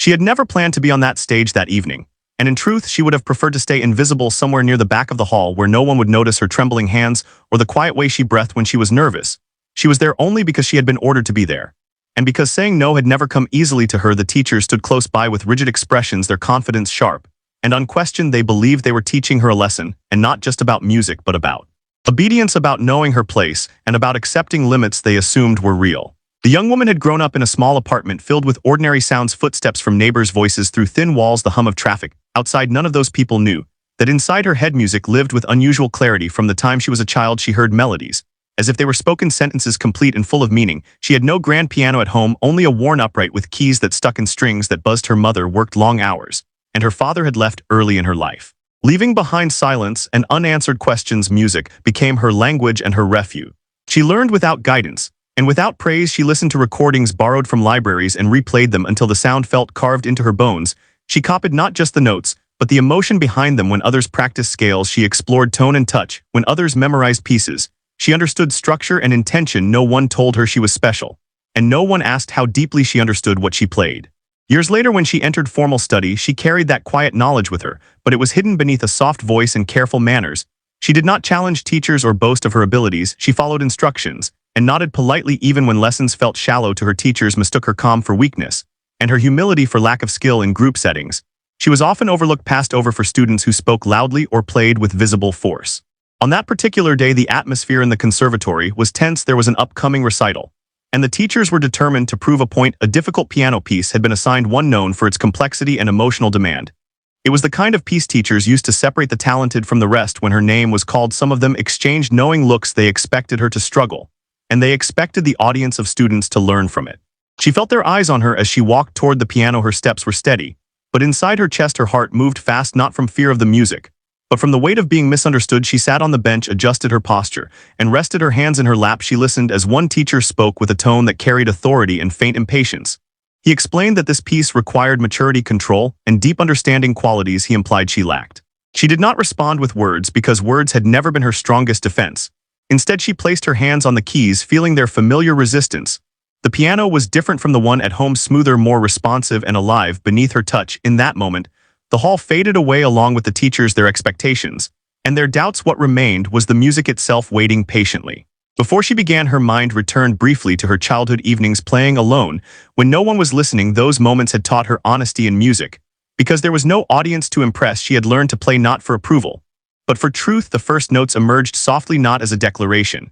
She had never planned to be on that stage that evening, and in truth she would have preferred to stay invisible somewhere near the back of the hall where no one would notice her trembling hands or the quiet way she breathed when she was nervous. She was there only because she had been ordered to be there. And because saying no had never come easily to her, the teachers stood close by with rigid expressions, their confidence sharp, and unquestioned they believed they were teaching her a lesson, and not just about music but about obedience, about knowing her place, and about accepting limits they assumed were real. The young woman had grown up in a small apartment filled with ordinary sounds, footsteps from neighbors' voices through thin walls, the hum of traffic. Outside, none of those people knew that inside her head music lived with unusual clarity. From the time she was a child, she heard melodies, as if they were spoken sentences, complete and full of meaning. She had no grand piano at home, only a worn upright with keys that stuck in strings that buzzed. Her mother worked long hours, and her father had left early in her life, leaving behind silence and unanswered questions. Music became her language and her refuge. She learned without guidance, and without praise. She listened to recordings borrowed from libraries and replayed them until the sound felt carved into her bones. She copied not just the notes, but the emotion behind them. When others practiced scales, she explored tone and touch. When others memorized pieces, she understood structure and intention. No one told her she was special, and no one asked how deeply she understood what she played. Years later, when she entered formal study, she carried that quiet knowledge with her, but it was hidden beneath a soft voice and careful manners. She did not challenge teachers or boast of her abilities. She followed instructions and nodded politely even when lessons felt shallow to her. Teachers mistook her calm for weakness, and her humility for lack of skill in group settings. She was often overlooked, passed over for students who spoke loudly or played with visible force. On that particular day, the atmosphere in the conservatory was tense. There was an upcoming recital, and the teachers were determined to prove a point. A difficult piano piece had been assigned, one known for its complexity and emotional demand. It was the kind of piece teachers used to separate the talented from the rest. When her name was called, some of them exchanged knowing looks. They expected her to struggle, and they expected the audience of students to learn from it. She felt their eyes on her as she walked toward the piano. Her steps were steady, but inside her chest her heart moved fast, not from fear of the music, but from the weight of being misunderstood. She sat on the bench, adjusted her posture, and rested her hands in her lap. She listened as one teacher spoke with a tone that carried authority and faint impatience. He explained that this piece required maturity, control, and deep understanding, qualities he implied she lacked. She did not respond with words because words had never been her strongest defense. Instead, she placed her hands on the keys, feeling their familiar resistance. The piano was different from the one at home, smoother, more responsive and alive beneath her touch. In that moment, the hall faded away along with the teachers, their expectations, and their doubts. What remained was the music itself, waiting patiently. Before she began, her mind returned briefly to her childhood evenings playing alone when no one was listening. Those moments had taught her honesty in music. Because there was no audience to impress, she had learned to play not for approval, but for truth. The first notes emerged softly, not as a declaration,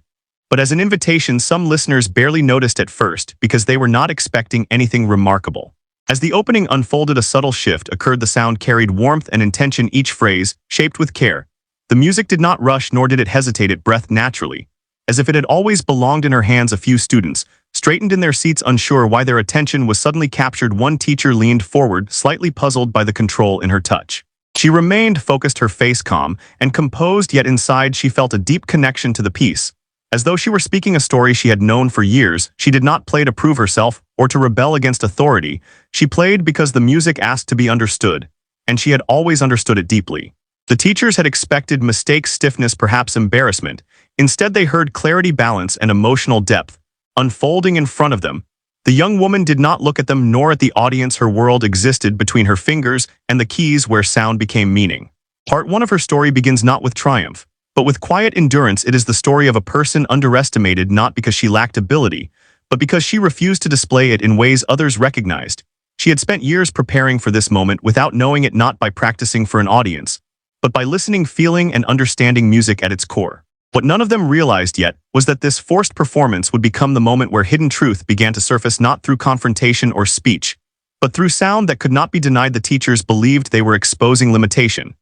but as an invitation. Some listeners barely noticed at first because they were not expecting anything remarkable. As the opening unfolded, a subtle shift occurred. The sound carried warmth and intention, each phrase shaped with care. The music did not rush, nor did it hesitate. It breathed naturally, as if it had always belonged in her hands. A few students straightened in their seats, unsure why their attention was suddenly captured. One teacher leaned forward, slightly puzzled by the control in her touch. She remained focused, her face calm and composed, yet inside she felt a deep connection to the piece, as though she were speaking a story she had known for years. She did not play to prove herself or to rebel against authority. She played because the music asked to be understood, and she had always understood it deeply. The teachers had expected mistakes, stiffness, perhaps embarrassment. Instead, they heard clarity, balance, and emotional depth unfolding in front of them. The young woman did not look at them nor at the audience. Her world existed between her fingers and the keys where sound became meaning. Part 1 of her story begins not with triumph, but with quiet endurance. It is the story of a person underestimated not because she lacked ability, but because she refused to display it in ways others recognized. She had spent years preparing for this moment without knowing it, not by practicing for an audience, but by listening, feeling, and understanding music at its core. What none of them realized yet was that this forced performance would become the moment where hidden truth began to surface, not through confrontation or speech, but through sound that could not be denied. The teachers believed they were exposing limitation,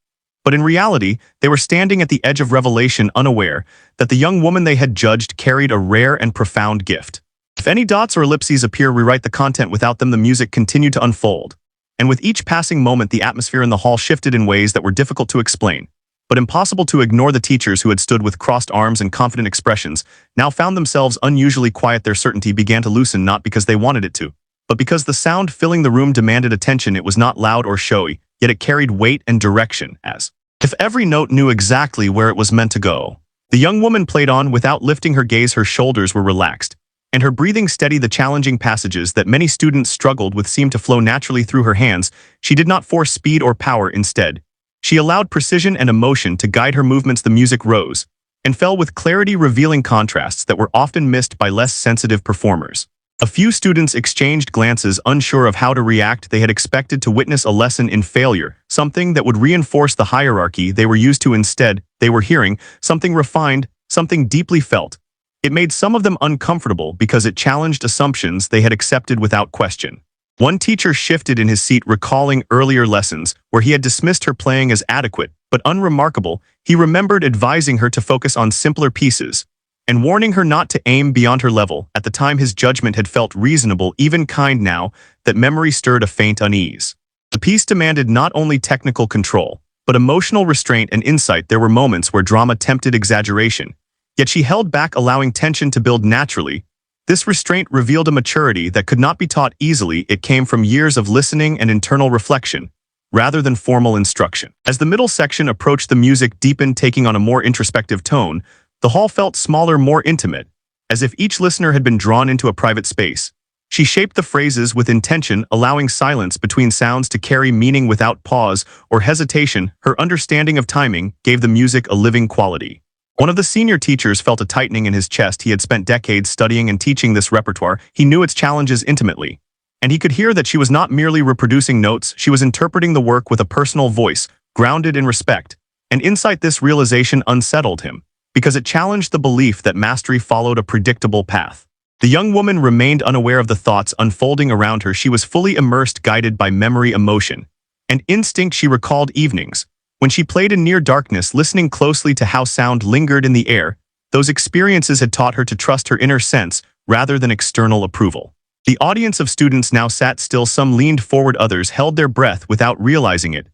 but in reality, they were standing at the edge of revelation, unaware that the young woman they had judged carried a rare and profound gift. If any dots or ellipses appear, rewrite the content. Without them, the music continued to unfold, and with each passing moment, the atmosphere in the hall shifted in ways that were difficult to explain, but impossible to ignore. The teachers, who had stood with crossed arms and confident expressions, now found themselves unusually quiet. Their certainty began to loosen, not because they wanted it to, but because the sound filling the room demanded attention. It was not loud or showy, yet it carried weight and direction, as if every note knew exactly where it was meant to go. The young woman played on without lifting her gaze. Her shoulders were relaxed, and her breathing steadied the challenging passages that many students struggled with seemed to flow naturally through her hands. She did not force speed or power instead. She allowed precision and emotion to guide her movements. The music rose and fell with clarity, revealing contrasts that were often missed by less sensitive performers. A few students exchanged glances, unsure of how to react. They had expected to witness a lesson in failure, something that would reinforce the hierarchy they were used to. Instead, they were hearing something refined, something deeply felt. It made some of them uncomfortable because it challenged assumptions they had accepted without question. One teacher shifted in his seat, recalling earlier lessons where he had dismissed her playing as adequate but unremarkable. He remembered advising her to focus on simpler pieces and warning her not to aim beyond her level. At the time, his judgment had felt reasonable, even kind. Now that memory stirred a faint unease. The piece demanded not only technical control, but emotional restraint and insight. There were moments where drama tempted exaggeration, yet she held back, allowing tension to build naturally. This restraint revealed a maturity that could not be taught easily. It came from years of listening and internal reflection, rather than formal instruction. As the middle section approached, the music deepened, taking on a more introspective tone. The hall felt smaller, more intimate, as if each listener had been drawn into a private space. She shaped the phrases with intention, allowing silence between sounds to carry meaning without pause or hesitation. Her understanding of timing gave the music a living quality. One of the senior teachers felt a tightening in his chest. He had spent decades studying and teaching this repertoire. He knew its challenges intimately, and he could hear that she was not merely reproducing notes. She was interpreting the work with a personal voice, grounded in respect and insight. This realization unsettled him, because it challenged the belief that mastery followed a predictable path. The young woman remained unaware of the thoughts unfolding around her. She was fully immersed, guided by memory, emotion, and instinct. She recalled evenings when she played in near darkness, listening closely to how sound lingered in the air. Those experiences had taught her to trust her inner sense rather than external approval. The audience of students now sat still. Some leaned forward, others held their breath without realizing it.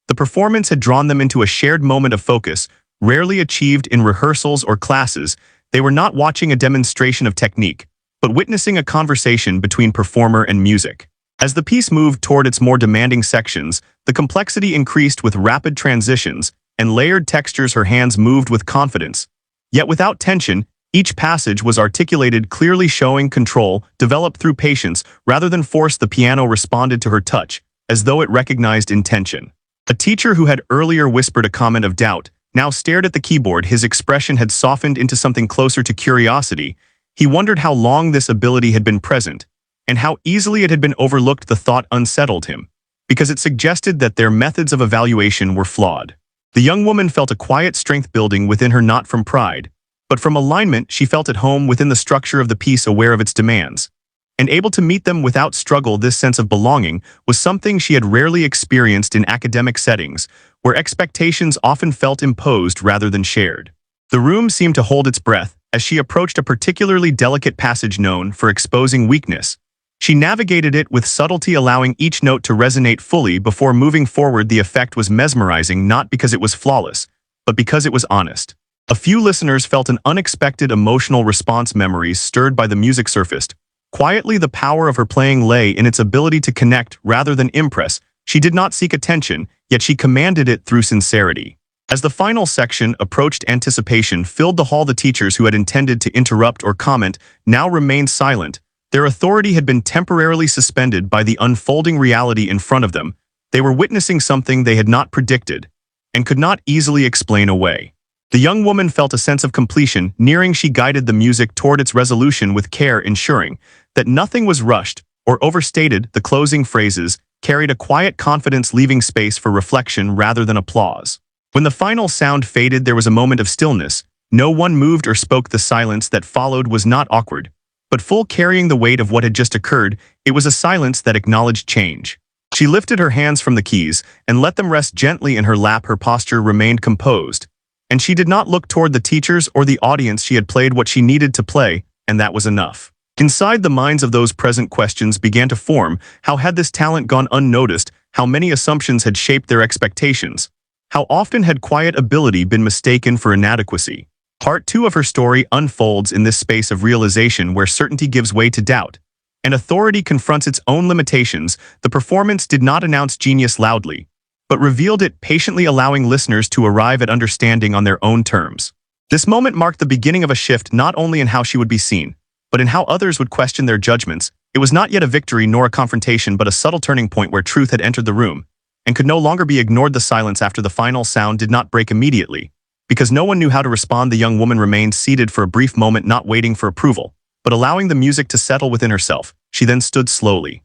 The performance had drawn them into a shared moment of focus, rarely achieved in rehearsals or classes. They were not watching a demonstration of technique, but witnessing a conversation between performer and music. As the piece moved toward its more demanding sections, the complexity increased with rapid transitions and layered textures. Her hands moved with confidence, yet without tension. Each passage was articulated clearly, showing control developed through patience rather than force. The piano responded to her touch, as though it recognized intention. A teacher who had earlier whispered a comment of doubt now stared at the keyboard. His expression had softened into something closer to curiosity. He wondered how long this ability had been present, and how easily it had been overlooked. The thought unsettled him, because it suggested that their methods of evaluation were flawed. The young woman felt a quiet strength building within her, not from pride, but from alignment. She felt at home within the structure of the piece, aware of its demands, and able to meet them without struggle. This sense of belonging was something she had rarely experienced in academic settings, where expectations often felt imposed rather than shared. The room seemed to hold its breath as she approached a particularly delicate passage known for exposing weakness. She navigated it with subtlety, allowing each note to resonate fully before moving forward. The effect was mesmerizing, not because it was flawless, but because it was honest. A few listeners felt an unexpected emotional response. Memories stirred by the music surfaced. Quietly, the power of her playing lay in its ability to connect rather than impress. She did not seek attention, yet she commanded it through sincerity. As the final section approached, anticipation filled the hall. The teachers who had intended to interrupt or comment now remained silent. Their authority had been temporarily suspended by the unfolding reality in front of them. They were witnessing something they had not predicted and could not easily explain away. The young woman felt a sense of completion nearing. She guided the music toward its resolution with care, ensuring that nothing was rushed or overstated. The closing phrases carried a quiet confidence, leaving space for reflection rather than applause. When the final sound faded, there was a moment of stillness. No one moved or spoke. The silence that followed was not awkward, but full, carrying the weight of what had just occurred. It was a silence that acknowledged change. She lifted her hands from the keys and let them rest gently in her lap. Her posture remained composed, and she did not look toward the teachers or the audience. She had played what she needed to play, and that was enough. Inside the minds of those present, questions began to form. How had this talent gone unnoticed? How many assumptions had shaped their expectations? How often had quiet ability been mistaken for inadequacy? Part 2 of her story unfolds in this space of realization, where certainty gives way to doubt, and authority confronts its own limitations. The performance did not announce genius loudly, but revealed it patiently, allowing listeners to arrive at understanding on their own terms. This moment marked the beginning of a shift, not only in how she would be seen, but in how others would question their judgments. It was not yet a victory nor a confrontation, but a subtle turning point where truth had entered the room, and could no longer be ignored. The silence after the final sound did not break immediately. Because no one knew how to respond, the young woman remained seated for a brief moment, not waiting for approval, but allowing the music to settle within herself. She then stood slowly,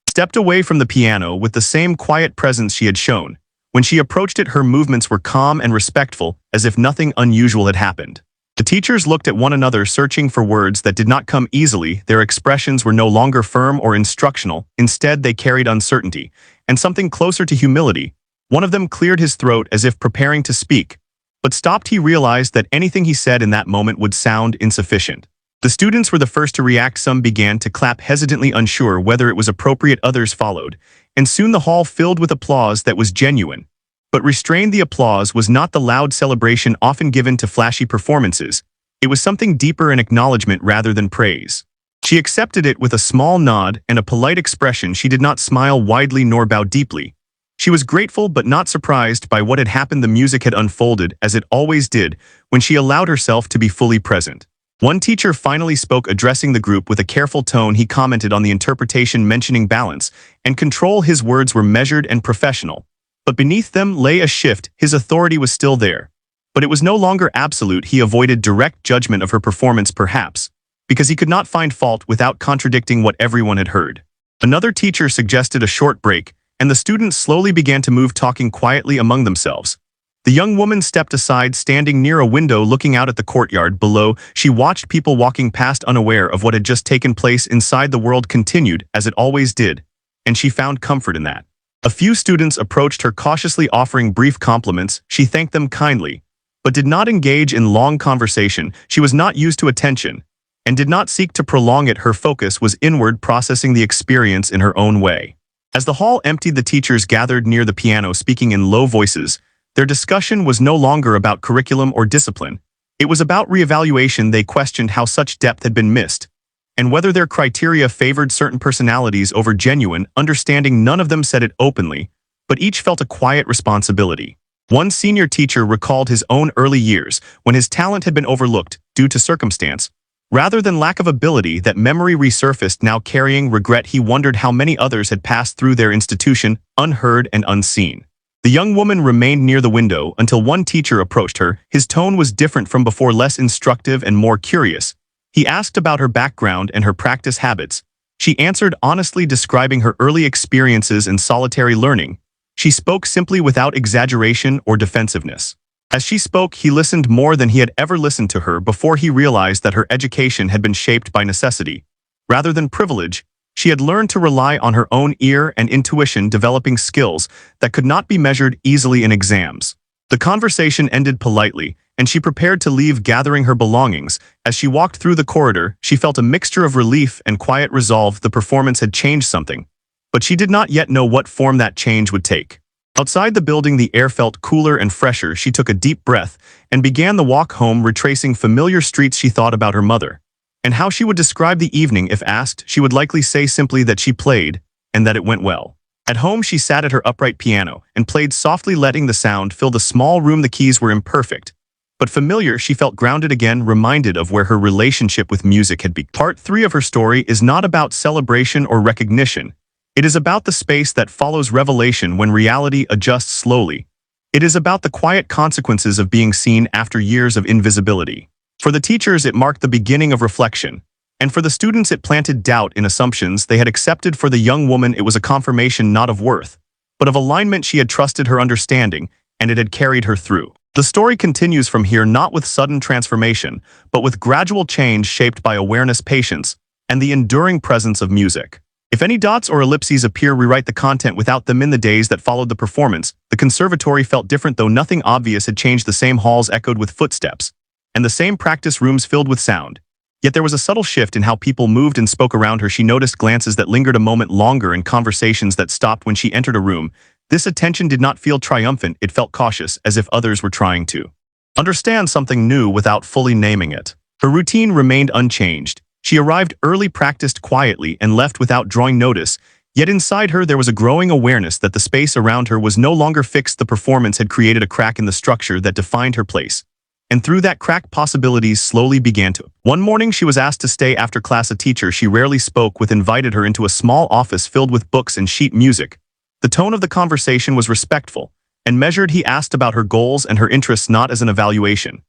stepped away from the piano with the same quiet presence she had shown. When she approached it, her movements were calm and respectful, as if nothing unusual had happened. The teachers looked at one another, searching for words that did not come easily. Their expressions were no longer firm or instructional. Instead, they carried uncertainty and something closer to humility. One of them cleared his throat as if preparing to speak, but stopped. He realized that anything he said in that moment would sound insufficient. The students were the first to react. Some began to clap hesitantly, unsure whether it was appropriate. Others followed, and soon the hall filled with applause that was genuine. But restrained, the applause was not the loud celebration often given to flashy performances. It was something deeper, an acknowledgement rather than praise. She accepted it with a small nod and a polite expression. She did not smile widely nor bow deeply. She was grateful but not surprised by what had happened. The music had unfolded as it always did when she allowed herself to be fully present. One teacher finally spoke, addressing the group with a careful tone. He commented on the interpretation, mentioning balance and control. His words were measured and professional, but beneath them lay a shift. His authority was still there, but it was no longer absolute. He avoided direct judgment of her performance, perhaps because he could not find fault without contradicting what everyone had heard. Another teacher suggested a short break, and the students slowly began to move, talking quietly among themselves. The young woman stepped aside, standing near a window looking out at the courtyard below. She watched people walking past, unaware of what had just taken place inside. The world continued as it always did, and she found comfort in that. A few students approached her cautiously, offering brief compliments. She thanked them kindly, but did not engage in long conversation. She was not used to attention, and did not seek to prolong it. Her focus was inward, processing the experience in her own way. As the hall emptied, the teachers gathered near the piano, speaking in low voices. Their discussion was no longer about curriculum or discipline. It was about reevaluation. They questioned how such depth had been missed, and whether their criteria favored certain personalities over genuine understanding. None of them said it openly, but each felt a quiet responsibility. One senior teacher recalled his own early years, when his talent had been overlooked due to circumstance, rather than lack of ability. That memory resurfaced now, carrying regret. He wondered how many others had passed through their institution, unheard and unseen. The young woman remained near the window until one teacher approached her. His tone was different from before, less instructive and more curious. He asked about her background and her practice habits. She answered honestly, describing her early experiences in solitary learning. She spoke simply, without exaggeration or defensiveness. As she spoke, he listened more than he had ever listened to her before. He realized that her education had been shaped by necessity rather than privilege. She had learned to rely on her own ear and intuition, developing skills that could not be measured easily in exams. The conversation ended politely, and she prepared to leave, gathering her belongings. As she walked through the corridor, she felt a mixture of relief and quiet resolve. The performance had changed something, but she did not yet know what form that change would take. Outside the building, the air felt cooler and fresher. She took a deep breath and began the walk home, retracing familiar streets. She thought about her mother, and how she would describe the evening. If asked, she would likely say simply that she played, and that it went well. At home, she sat at her upright piano and played softly, letting the sound fill the small room. The keys were imperfect, but familiar. She felt grounded again, reminded of where her relationship with music had begun. Part 3 of her story is not about celebration or recognition. It is about the space that follows revelation when reality adjusts slowly. It is about the quiet consequences of being seen after years of invisibility. For the teachers, it marked the beginning of reflection, and for the students, it planted doubt in assumptions they had accepted. For the young woman, it was a confirmation not of worth, but of alignment. She had trusted her understanding, and it had carried her through. The story continues from here, not with sudden transformation, but with gradual change shaped by awareness, patience, and the enduring presence of music. If any dots or ellipses appear, rewrite the content without them. In the days that followed the performance, the conservatory felt different, though nothing obvious had changed. The same halls echoed with footsteps, and the same practice rooms filled with sound. Yet there was a subtle shift in how people moved and spoke around her. She noticed glances that lingered a moment longer and conversations that stopped when she entered a room. This attention did not feel triumphant, it felt cautious, as if others were trying to understand something new without fully naming it. Her routine remained unchanged. She arrived early, practiced quietly, and left without drawing notice. Yet inside her there was a growing awareness that the space around her was no longer fixed. The performance had created a crack in the structure that defined her place, and through that crack possibilities slowly began to. One morning she was asked to stay after class. A teacher she rarely spoke with invited her into a small office filled with books and sheet music. The tone of the conversation was respectful and measured. He asked about her goals and her interests not as an evaluation,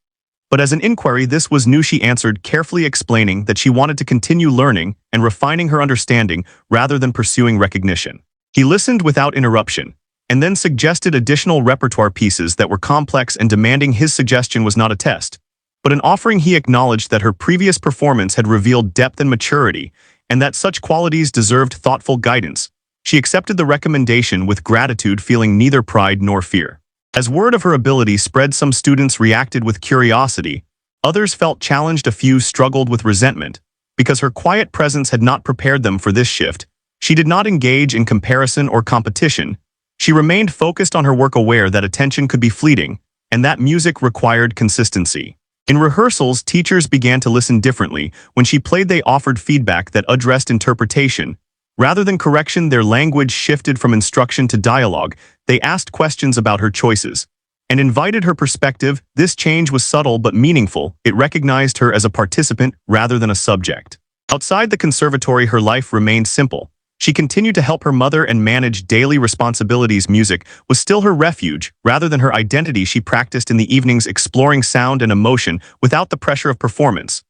but as an inquiry. This was new. She answered, carefully explaining that she wanted to continue learning and refining her understanding rather than pursuing recognition. He listened without interruption, and then suggested additional repertoire pieces that were complex and demanding. His suggestion was not a test, but an offering. He acknowledged that her previous performance had revealed depth and maturity, and that such qualities deserved thoughtful guidance. She accepted the recommendation with gratitude, feeling neither pride nor fear. As word of her ability spread, some students reacted with curiosity, others felt challenged, a few struggled with resentment, because her quiet presence had not prepared them for this shift. She did not engage in comparison or competition. She remained focused on her work, aware that attention could be fleeting, and that music required consistency. In rehearsals, teachers began to listen differently. When she played, they offered feedback that addressed interpretation. Rather than correction, their language shifted from instruction to dialogue. They asked questions about her choices and invited her perspective. This change was subtle but meaningful. It recognized her as a participant rather than a subject. Outside the conservatory, her life remained simple. She continued to help her mother and manage daily responsibilities. Music was still her refuge, rather than her identity. She practiced in the evenings, exploring sound and emotion without the pressure of performance.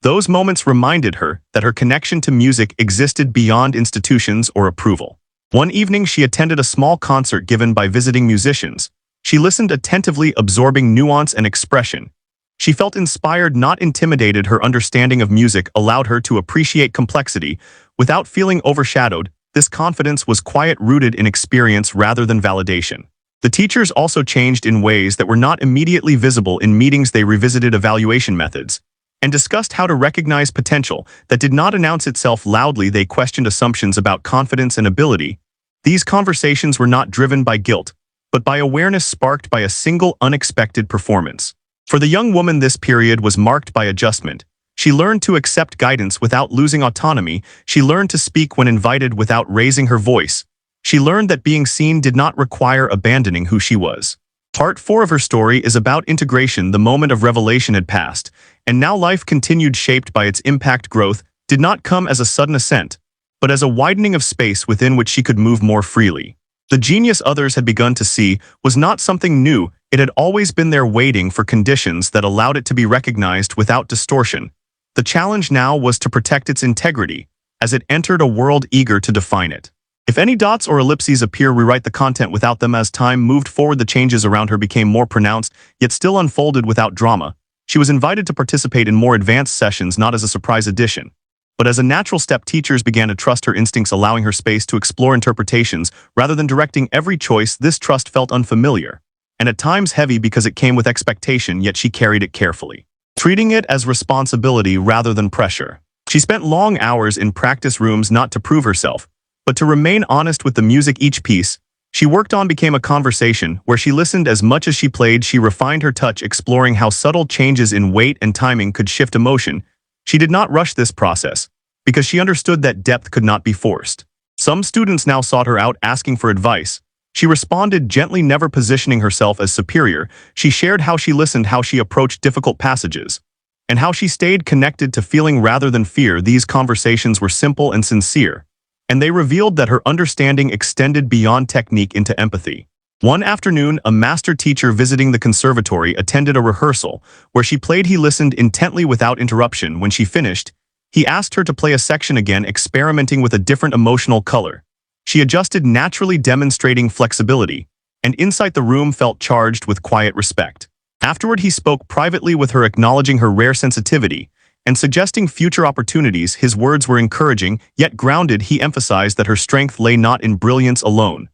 Those moments reminded her that her connection to music existed beyond institutions or approval. One evening, she attended a small concert given by visiting musicians. She listened attentively, absorbing nuance and expression. She felt inspired, not intimidated. Her understanding of music allowed her to appreciate complexity without feeling overshadowed. This confidence was quiet, rooted in experience rather than validation. The teachers also changed in ways that were not immediately visible. In meetings, they revisited evaluation methods and discussed how to recognize potential that did not announce itself loudly. They questioned assumptions about confidence and ability. These conversations were not driven by guilt, but by awareness sparked by a single unexpected performance. For the young woman, this period was marked by adjustment. She learned to accept guidance without losing autonomy. She learned to speak when invited without raising her voice. She learned that being seen did not require abandoning who she was. Part 4 of her story is about integration. The moment of revelation had passed, and now life continued, shaped by its impact. Growth did not come as a sudden ascent, but as a widening of space within which she could move more freely. The genius others had begun to see was not something new. It had always been there, waiting for conditions that allowed it to be recognized without distortion. The challenge now was to protect its integrity as it entered a world eager to define it. If any dots or ellipses appear, rewrite the content without them. As time moved forward, the changes around her became more pronounced, yet still unfolded without drama. She was invited to participate in more advanced sessions, not as a surprise addition, but as a natural step. Teachers began to trust her instincts, allowing her space to explore interpretations rather than directing every choice. This trust felt unfamiliar, and at times heavy, because it came with expectation, yet she carried it carefully, treating it as responsibility rather than pressure. She spent long hours in practice rooms, not to prove herself, but to remain honest with the music. Each piece she worked on became a conversation where she listened as much as she played. She refined her touch, exploring how subtle changes in weight and timing could shift emotion. She did not rush this process, because she understood that depth could not be forced. Some students now sought her out, asking for advice. She responded gently, never positioning herself as superior. She shared how she listened, how she approached difficult passages, and how she stayed connected to feeling rather than fear. These conversations were simple and sincere, and they revealed that her understanding extended beyond technique into empathy. One afternoon, a master teacher visiting the conservatory attended a rehearsal where she played. He listened intently without interruption. When she finished, he asked her to play a section again, experimenting with a different emotional color. She adjusted naturally, demonstrating flexibility, and inside the room felt charged with quiet respect. Afterward, he spoke privately with her, acknowledging her rare sensitivity and suggesting future opportunities. His words were encouraging, yet grounded. He emphasized that her strength lay not in brilliance alone,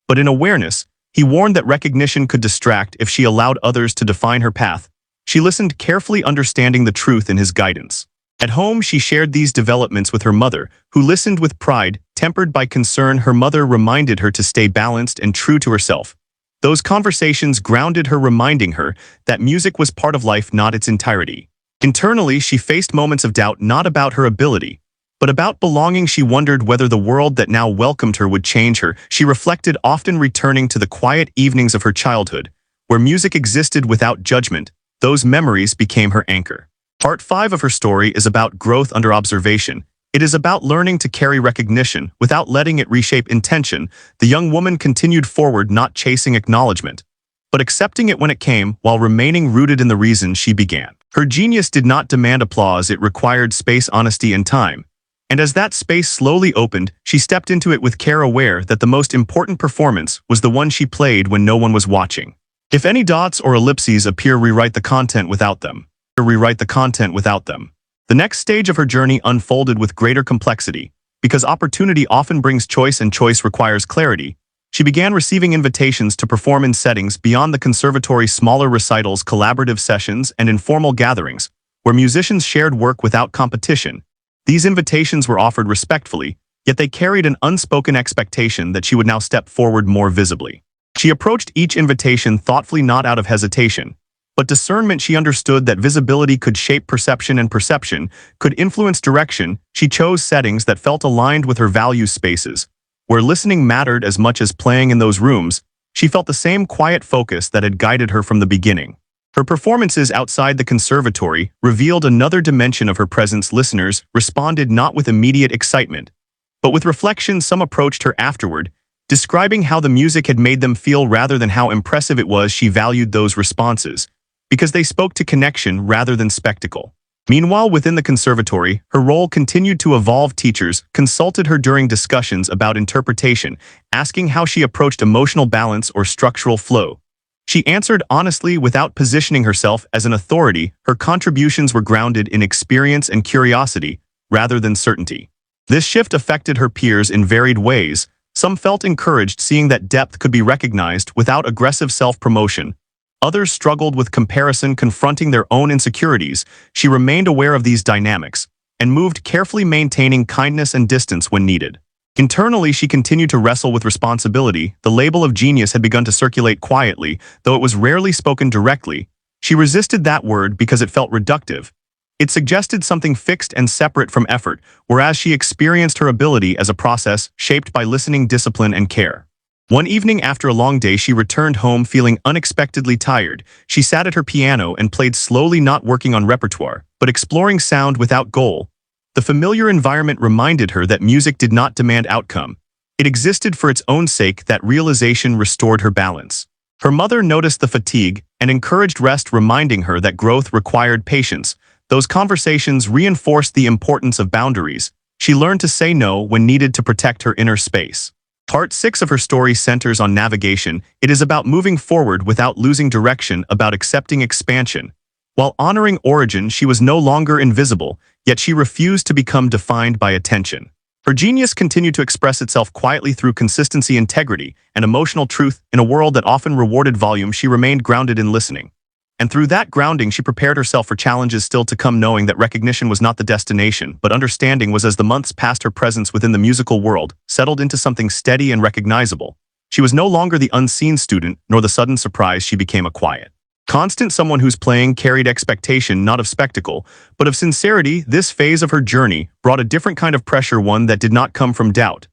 but in awareness. He warned that recognition could distract if she allowed others to define her path. She listened carefully, understanding the truth in his guidance. At home, she shared these developments with her mother, who listened with pride, tempered by concern. Her mother reminded her to stay balanced and true to herself. Those conversations grounded her, reminding her that music was part of life, not its entirety. Internally, she faced moments of doubt, not about her ability, but about belonging. She wondered whether the world that now welcomed her would change her. She reflected, often returning to the quiet evenings of her childhood, where music existed without judgment. Those memories became her anchor. Part 5 of her story is about growth under observation. It is about learning to carry recognition without letting it reshape intention. The young woman continued forward, not chasing acknowledgement, but accepting it when it came while remaining rooted in the reason she began. Her genius did not demand applause, it required space, honesty, and time. And as that space slowly opened, she stepped into it with care, aware that the most important performance was the one she played when no one was watching. If any dots or ellipses appear, rewrite the content without them. Rewrite the content without them. The next stage of her journey unfolded with greater complexity. Because opportunity often brings choice and choice requires clarity, she began receiving invitations to perform in settings beyond the conservatory: smaller recitals, collaborative sessions, and informal gatherings, where musicians shared work without competition. These invitations were offered respectfully, yet they carried an unspoken expectation that she would now step forward more visibly. She approached each invitation thoughtfully, not out of hesitation, but discernment. She understood that visibility could shape perception and perception could influence direction. She chose settings that felt aligned with her values, spaces where listening mattered as much as playing. In those rooms, she felt the same quiet focus that had guided her from the beginning. Her performances outside the conservatory revealed another dimension of her presence. Listeners responded not with immediate excitement, but with reflection. Some approached her afterward, describing how the music had made them feel rather than how impressive it was. She valued those responses because they spoke to connection rather than spectacle. Meanwhile, within the conservatory, her role continued to evolve. Teachers consulted her during discussions about interpretation, asking how she approached emotional balance or structural flow. She answered honestly without positioning herself as an authority. Her contributions were grounded in experience and curiosity rather than certainty. This shift affected her peers in varied ways. Some felt encouraged, seeing that depth could be recognized without aggressive self-promotion. Others struggled with comparison, confronting their own insecurities. She remained aware of these dynamics and moved carefully, maintaining kindness and distance when needed. Internally, she continued to wrestle with responsibility. The label of genius had begun to circulate quietly, though it was rarely spoken directly. She resisted that word because it felt reductive. It suggested something fixed and separate from effort, whereas she experienced her ability as a process shaped by listening, discipline, and care. One evening after a long day, she returned home feeling unexpectedly tired. She sat at her piano and played slowly, not working on repertoire, but exploring sound without goal. The familiar environment reminded her that music did not demand outcome. It existed for its own sake. That realization restored her balance. Her mother noticed the fatigue and encouraged rest, reminding her that growth required patience. Those conversations reinforced the importance of boundaries. She learned to say no when needed to protect her inner space. Part 6 of her story centers on navigation. It is about moving forward without losing direction, about accepting expansion. While honoring origin, she was no longer invisible, yet she refused to become defined by attention. Her genius continued to express itself quietly through consistency, integrity, and emotional truth. In a world that often rewarded volume, she remained grounded in listening. And through that grounding, she prepared herself for challenges still to come, knowing that recognition was not the destination, but understanding was. As the months passed, her presence within the musical world settled into something steady and recognizable. She was no longer the unseen student, nor the sudden surprise. She became a quiet, constant someone whose playing carried expectation, not of spectacle, but of sincerity. This phase of her journey brought a different kind of pressure, one that did not come from doubt,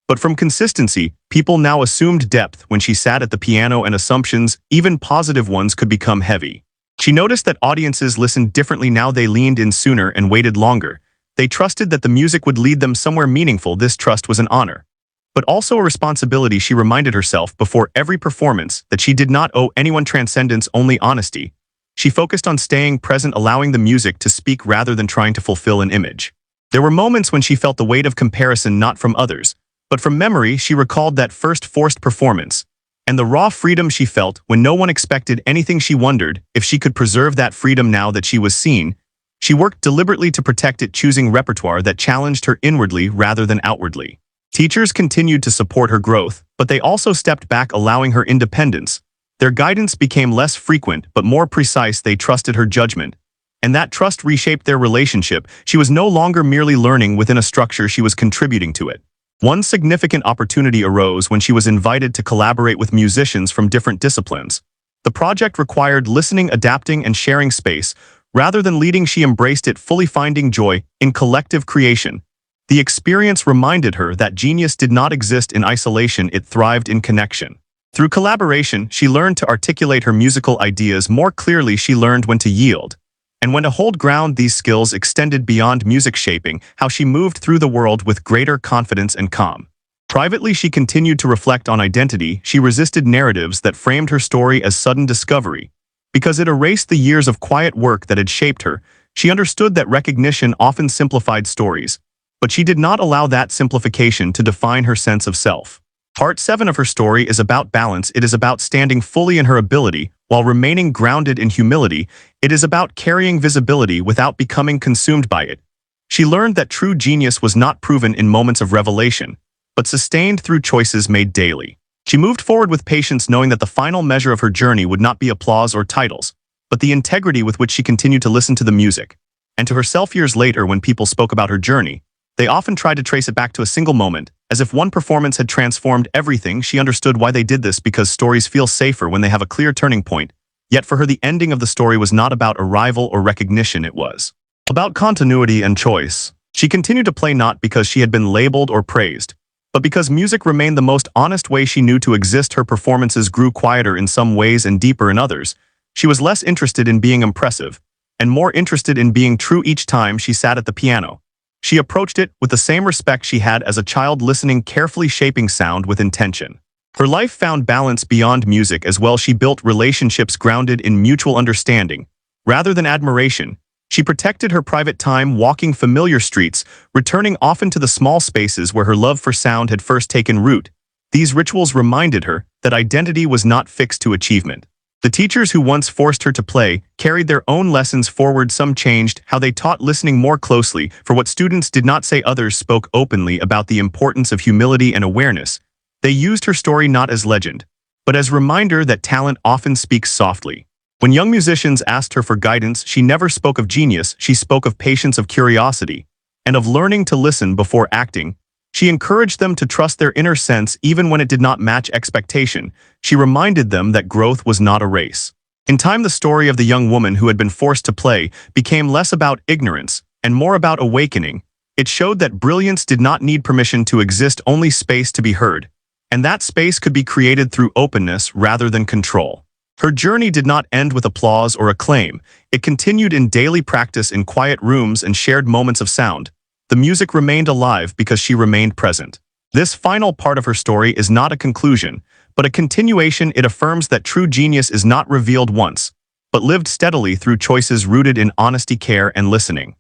but from consistency. People now assumed depth when she sat at the piano, and assumptions, even positive ones, could become heavy. She noticed that audiences listened differently now. They leaned in sooner and waited longer. They trusted that the music would lead them somewhere meaningful. This trust was an honor, but also a responsibility. She reminded herself before every performance that she did not owe anyone transcendence, only honesty. She focused on staying present, allowing the music to speak rather than trying to fulfill an image. There were moments when she felt the weight of comparison, not from others, but from memory. She recalled that first forced performance and the raw freedom she felt when no one expected anything. She wondered if she could preserve that freedom now that she was seen. She worked deliberately to protect it, choosing repertoire that challenged her inwardly rather than outwardly. Teachers continued to support her growth, but they also stepped back, allowing her independence. Their guidance became less frequent but more precise. They trusted her judgment, and that trust reshaped their relationship. She was no longer merely learning within a structure, she was contributing to it. One significant opportunity arose when she was invited to collaborate with musicians from different disciplines. The project required listening, adapting, and sharing space. Rather than leading, she embraced it fully, finding joy in collective creation. The experience reminded her that genius did not exist in isolation, it thrived in connection. Through collaboration, she learned to articulate her musical ideas more clearly. She learned when to yield and when to hold ground. These skills extended beyond music, shaping how she moved through the world with greater confidence and calm. Privately, she continued to reflect on identity. She resisted narratives that framed her story as sudden discovery. Because it erased the years of quiet work that had shaped her, she understood that recognition often simplified stories, but she did not allow that simplification to define her sense of self. Part 7 of her story is about balance. It is about standing fully in her ability while remaining grounded in humility. It is about carrying visibility without becoming consumed by it. She learned that true genius was not proven in moments of revelation, but sustained through choices made daily. She moved forward with patience, knowing that the final measure of her journey would not be applause or titles, but the integrity with which she continued to listen to the music. And to herself years later, when people spoke about her journey, they often tried to trace it back to a single moment, as if one performance had transformed everything. She understood why they did this, because stories feel safer when they have a clear turning point. Yet for her, the ending of the story was not about arrival or recognition. It was about continuity and choice. She continued to play not because she had been labeled or praised, but because music remained the most honest way she knew to exist. Her performances grew quieter in some ways and deeper in others. She was less interested in being impressive and more interested in being true. Each time she sat at the piano, she approached it with the same respect she had as a child, listening carefully, shaping sound with intention. Her life found balance beyond music as well. She built relationships grounded in mutual understanding rather than admiration. She protected her private time, walking familiar streets, returning often to the small spaces where her love for sound had first taken root. These rituals reminded her that identity was not fixed to achievement. The teachers who once forced her to play carried their own lessons forward. Some changed how they taught, listening more closely for what students did not say. Others spoke openly about the importance of humility and awareness. They used her story not as legend, but as reminder that talent often speaks softly. When young musicians asked her for guidance, she never spoke of genius. She spoke of patience, of curiosity, and of learning to listen before acting. She encouraged them to trust their inner sense even when it did not match expectation. She reminded them that growth was not a race. In time, the story of the young woman who had been forced to play became less about ignorance and more about awakening. It showed that brilliance did not need permission to exist, only space to be heard. And that space could be created through openness rather than control. Her journey did not end with applause or acclaim. It continued in daily practice, in quiet rooms and shared moments of sound. The music remained alive because she remained present. This final part of her story is not a conclusion, but a continuation. It affirms that true genius is not revealed once, but lived steadily through choices rooted in honesty, care, and listening.